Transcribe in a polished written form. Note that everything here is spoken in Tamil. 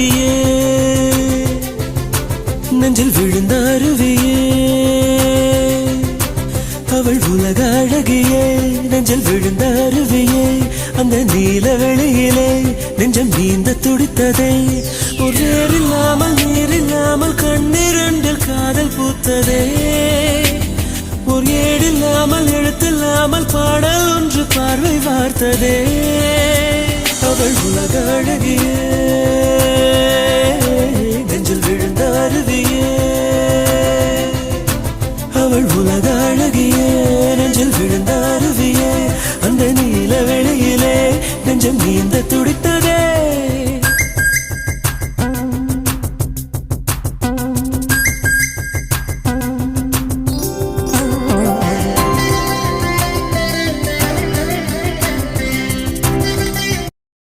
அருவியே நெஞ்சில் விழுந்த அருவியே அவள் உலக அழகியே நெஞ்சில் விழுந்த அருவியே அந்த நீல வெளியிலே நெஞ்சம் நீந்த துடித்ததே ஒரு ஏறில்லாமல் நீரில்லாமல் கண்ணீரண்டில் காதல் பூத்ததே ஒரு ஏடில்லாமல் எழுத்தில்லாமல் பாடல் ஒன்று பார்வை வார்த்ததே அவள் உலக அழகியே நெஞ்சில் விழுந்த அருவியே அவள் உலக அழகியே நெஞ்சில் விழுந்த அருவியே அந்த நீல வெளியிலே நெஞ்சம் நீந்த துடித்த